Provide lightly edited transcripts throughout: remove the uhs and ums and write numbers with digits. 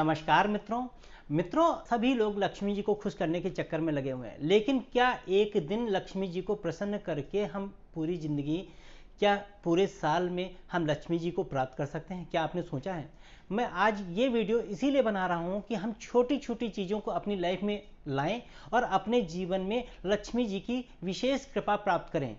नमस्कार मित्रों। सभी लोग लक्ष्मी जी को खुश करने के चक्कर में लगे हुए हैं, लेकिन क्या एक दिन लक्ष्मी जी को प्रसन्न करके हम पूरी जिंदगी, क्या पूरे साल में हम लक्ष्मी जी को प्राप्त कर सकते हैं? क्या आपने सोचा है? मैं आज ये वीडियो इसीलिए बना रहा हूँ कि हम छोटी छोटी चीज़ों को अपनी लाइफ में लाएं और अपने जीवन में लक्ष्मी जी की विशेष कृपा प्राप्त करें।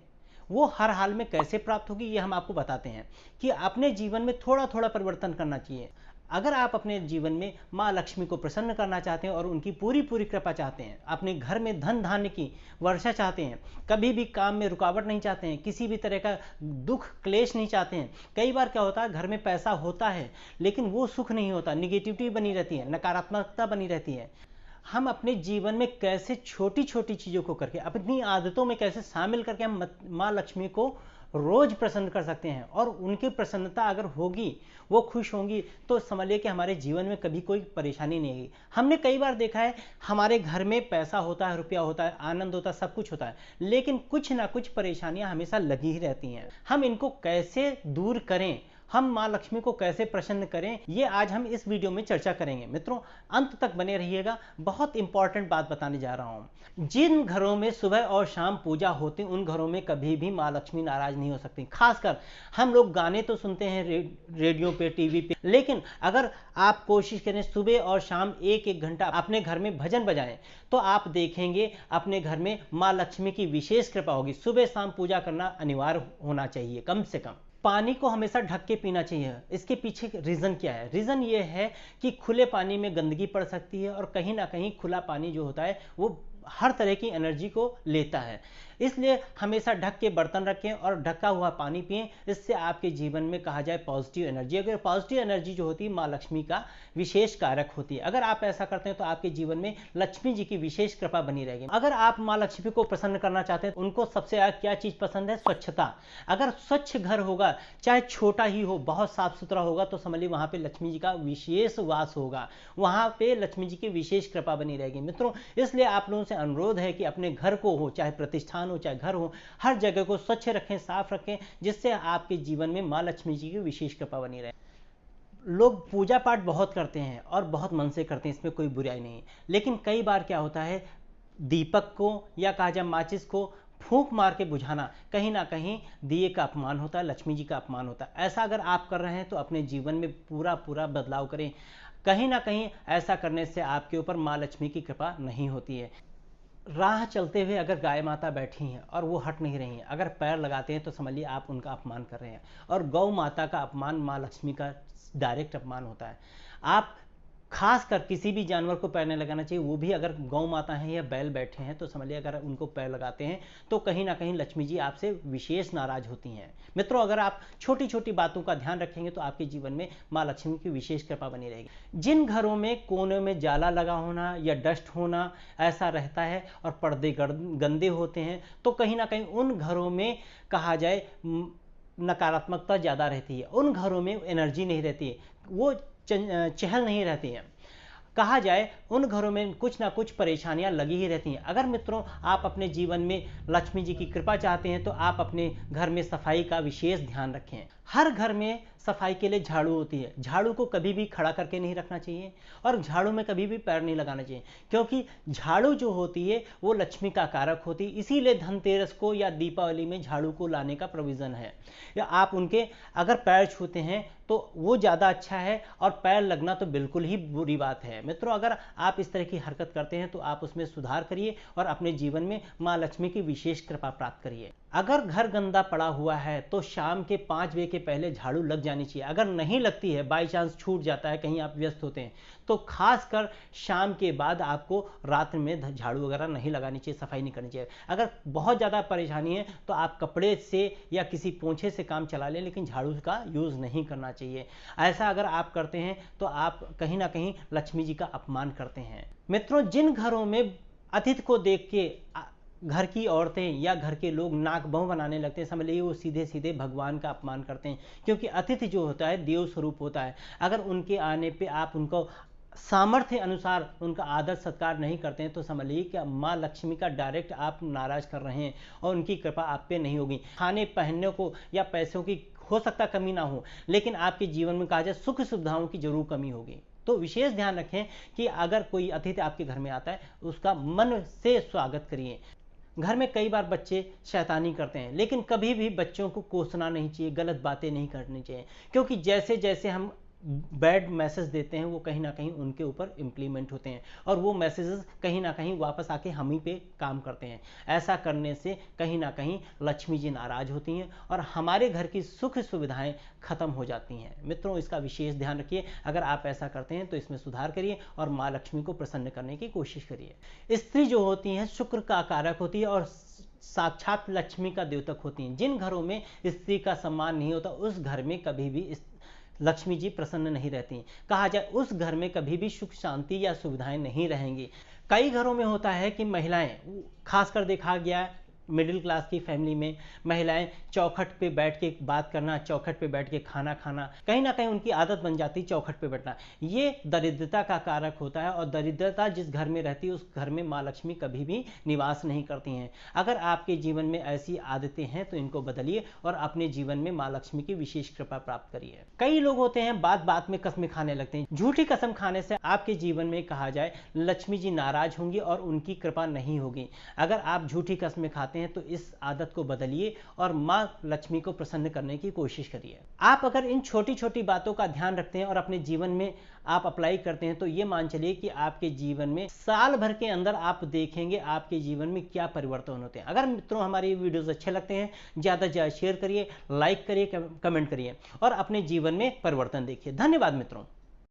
वो हर हाल में कैसे प्राप्त होगी ये हम आपको बताते हैं कि अपने जीवन में थोड़ा थोड़ा परिवर्तन करना चाहिए। अगर आप अपने जीवन में माँ लक्ष्मी को प्रसन्न करना चाहते हैं और उनकी पूरी पूरी कृपा चाहते हैं, अपने घर में धन धान्य की वर्षा चाहते हैं, कभी भी काम में रुकावट नहीं चाहते हैं, किसी भी तरह का दुख क्लेश नहीं चाहते हैं। कई बार क्या होता है, घर में पैसा होता है लेकिन वो सुख नहीं होता, निगेटिविटी बनी रहती है, नकारात्मकता बनी रहती है। हम अपने जीवन में कैसे छोटी छोटी चीज़ों को करके अपनी आदतों में कैसे शामिल करके हम माँ लक्ष्मी को रोज प्रसन्न कर सकते हैं, और उनकी प्रसन्नता अगर होगी, वो खुश होंगी, तो समझिए कि हमारे जीवन में कभी कोई परेशानी नहीं आएगी। हमने कई बार देखा है, हमारे घर में पैसा होता है, रुपया होता है, आनंद होता है, सब कुछ होता है, लेकिन कुछ ना कुछ परेशानियां हमेशा लगी ही रहती हैं। हम इनको कैसे दूर करें, हम माँ लक्ष्मी को कैसे प्रसन्न करें, ये आज हम इस वीडियो में चर्चा करेंगे। मित्रों, अंत तक बने रहिएगा, बहुत इंपॉर्टेंट बात बताने जा रहा हूँ। जिन घरों में सुबह और शाम पूजा होती, उन घरों में कभी भी माँ लक्ष्मी नाराज नहीं हो सकती। खासकर हम लोग गाने तो सुनते हैं रेडियो पे, टीवी पे, लेकिन अगर आप कोशिश करें सुबह और शाम एक एक घंटा अपने घर में भजन बजाएं, तो आप देखेंगे अपने घर में माँ लक्ष्मी की विशेष कृपा होगी। सुबह शाम पूजा करना अनिवार्य होना चाहिए। कम से कम पानी को हमेशा ढक के पीना चाहिए। इसके पीछे रीज़न क्या है? रीज़न ये है कि खुले पानी में गंदगी पड़ सकती है, और कहीं ना कहीं खुला पानी जो होता है वो हर तरह की एनर्जी को लेता है। इसलिए हमेशा ढक के बर्तन रखें और ढका हुआ पानी पिएं। इससे आपके जीवन में कहा जाए पॉजिटिव एनर्जी, अगर पॉजिटिव एनर्जी जो होती है माँ लक्ष्मी का विशेष कारक होती है। अगर आप ऐसा करते हैं तो आपके जीवन में लक्ष्मी जी की विशेष कृपा बनी रहेगी। अगर आप माँ लक्ष्मी को प्रसन्न करना चाहते हैं, उनको सबसे ज़्यादा क्या चीज़ पसंद है? स्वच्छता। अगर स्वच्छ घर होगा, चाहे छोटा ही हो, बहुत साफ सुथरा होगा, तो समझ लीजिए वहाँ पे लक्ष्मी जी का विशेष वास होगा, वहाँ पे लक्ष्मी जी की विशेष कृपा बनी रहेगी। मित्रों, इसलिए आप लोगों से अनुरोध है कि अपने घर को हो, चाहे प्रतिष्ठान हो, चाहे घर हो, हर जगह को स्वच्छ रखें, साफ रखें, जिससे आपके जीवन में माँ लक्ष्मी जी की विशेष कृपा बनी रहे। लोग पूजा पाठ बहुत करते हैं और बहुत मन से करते हैं, इसमें कोई बुराई नहीं है, लेकिन कई बार क्या होता है, दीपक को या कहा जाए माचिस को फूंक मार के बुझाना, कहीं ना कहीं दिए का अपमान होता है, लक्ष्मी जी का अपमान होता है। ऐसा अगर आप कर रहे हैं तो अपने जीवन में पूरा पूरा बदलाव करें। कहीं ना कहीं ऐसा करने से आपके ऊपर माँ लक्ष्मी की कृपा नहीं होती है। राह चलते हुए अगर गाय माता बैठी हैं और वो हट नहीं रही हैं, अगर पैर लगाते हैं, तो समझ लीजिए आप उनका अपमान कर रहे हैं। और गौ माता का अपमान माँ लक्ष्मी का डायरेक्ट अपमान होता है। आप खास कर किसी भी जानवर को पैर नहीं लगाना चाहिए, वो भी अगर गौ माता हैं या बैल बैठे हैं, तो समझिए अगर उनको पैर लगाते हैं तो कहीं ना कहीं लक्ष्मी जी आपसे विशेष नाराज होती हैं। मित्रों, अगर आप छोटी छोटी बातों का ध्यान रखेंगे तो आपके जीवन में माँ लक्ष्मी की विशेष कृपा बनी रहेगी। जिन घरों में कोने में जाला लगा होना या डस्ट होना ऐसा रहता है और पर्दे गंदे होते हैं, तो कहीं ना कहीं उन घरों में कहा जाए नकारात्मकता ज़्यादा रहती है, उन घरों में एनर्जी नहीं रहती है, वो चहल नहीं रहती हैं। कहा जाए उन घरों में कुछ ना कुछ परेशानियां लगी ही रहती हैं। अगर मित्रों आप अपने जीवन में लक्ष्मी जी की कृपा चाहते हैं तो आप अपने घर में सफाई का विशेष ध्यान रखें। हर घर में सफाई के लिए झाड़ू होती है, झाड़ू को कभी भी खड़ा करके नहीं रखना चाहिए और झाड़ू में कभी भी पैर नहीं लगाना चाहिए, क्योंकि झाड़ू जो होती है वो लक्ष्मी का कारक होती है। इसीलिए धनतेरस को या दीपावली में झाड़ू को लाने का प्रोविज़न है। या आप उनके अगर पैर छूते हैं तो वो ज़्यादा अच्छा है, और पैर लगना तो बिल्कुल ही बुरी बात है। मित्रों, अगर आप इस तरह की हरकत करते हैं तो आप उसमें सुधार करिए और अपने जीवन में माँ लक्ष्मी की विशेष कृपा प्राप्त करिए। अगर घर गंदा पड़ा हुआ है तो शाम के 5 बजे के पहले झाड़ू लग जानी चाहिए। अगर नहीं लगती है, बाई चांस छूट जाता है, कहीं आप व्यस्त होते हैं, तो खासकर शाम के बाद आपको रात में झाड़ू वगैरह नहीं लगानी चाहिए, सफाई नहीं करनी चाहिए। अगर बहुत ज़्यादा परेशानी है तो आप कपड़े से या किसी पोंछे से काम चला लें, लेकिन झाड़ू का यूज़ नहीं करना चाहिए। ऐसा अगर आप करते हैं तो आप कहीं ना कहीं लक्ष्मी जी का अपमान करते हैं। मित्रों, जिन घरों में अतिथि को देख के घर की औरतें या घर के लोग नाक बहू बनाने लगते हैं, समझ लीजिए वो सीधे सीधे भगवान का अपमान करते हैं, क्योंकि अतिथि जो होता है देव स्वरूप होता है। अगर उनके आने पे आप उनको सामर्थ्य अनुसार उनका आदर सत्कार नहीं करते हैं, तो समझ लीजिए कि माँ लक्ष्मी का डायरेक्ट आप नाराज कर रहे हैं और उनकी कृपा आप पे नहीं होगी। खाने पहनने को या पैसों की हो सकता कमी ना हो, लेकिन आपके जीवन में कहा जाए सुख सुविधाओं की जरूर कमी होगी। तो विशेष ध्यान रखें कि अगर कोई अतिथि आपके घर में आता है, उसका मन से स्वागत करिए। घर में कई बार बच्चे शैतानी करते हैं, लेकिन कभी भी बच्चों को कोसना नहीं चाहिए, गलत बातें नहीं करनी चाहिए, क्योंकि जैसे जैसे हम बैड मैसेज देते हैं वो कहीं ना कहीं उनके ऊपर इम्प्लीमेंट होते हैं और वो मैसेजेस कहीं ना कहीं वापस आके हम ही पे काम करते हैं। ऐसा करने से कहीं ना कहीं लक्ष्मी जी नाराज होती हैं और हमारे घर की सुख सुविधाएं खत्म हो जाती हैं। मित्रों, इसका विशेष ध्यान रखिए। अगर आप ऐसा करते हैं तो इसमें सुधार करिए और माँ लक्ष्मी को प्रसन्न करने की कोशिश करिए। स्त्री जो होती हैं शुक्र का कारक होती है और साक्षात लक्ष्मी का द्योतक होती हैं। जिन घरों में स्त्री का सम्मान नहीं होता उस घर में कभी भी लक्ष्मी जी प्रसन्न नहीं रहती। कहा जाए उस घर में कभी भी सुख शांति या सुविधाएं नहीं रहेंगी। कई घरों में होता है कि महिलाएं, खासकर देखा गया मिडिल क्लास की फैमिली में, महिलाएं चौखट पे बैठ के बात करना, चौखट पे बैठ के खाना खाना, कहीं ना कहीं उनकी आदत बन जाती है चौखट पे बैठना। ये दरिद्रता का कारक होता है और दरिद्रता जिस घर में रहती है उस घर में माँ लक्ष्मी कभी भी निवास नहीं करती हैं। अगर आपके जीवन में ऐसी आदतें हैं तो इनको बदलिए और अपने जीवन में माँ लक्ष्मी की विशेष कृपा प्राप्त करिए। कई लोग होते हैं बात बात में कसमें खाने लगते हैं। झूठी कसम खाने से आपके जीवन में कहा जाए लक्ष्मी जी नाराज होंगी और उनकी कृपा नहीं होगी। अगर आप झूठी कसमें खाते हैं तो इस आदत को बदलिए और मां लक्ष्मी को प्रसन्न करने की कोशिश करिए। आप अगर इन छोटी छोटी बातों का ध्यान रखते हैं और अपने जीवन में आप अप्लाई करते हैं तो ये मान चलिए कि आपके जीवन में साल भर के अंदर आप देखेंगे आपके जीवन में क्या परिवर्तन होते हैं। अगर मित्रों हमारे वीडियोस अच्छे लगते हैं, ज्यादा से ज्यादा शेयर करिए, लाइक करिए, कमेंट करिए और अपने जीवन में परिवर्तन देखिए। धन्यवाद मित्रों।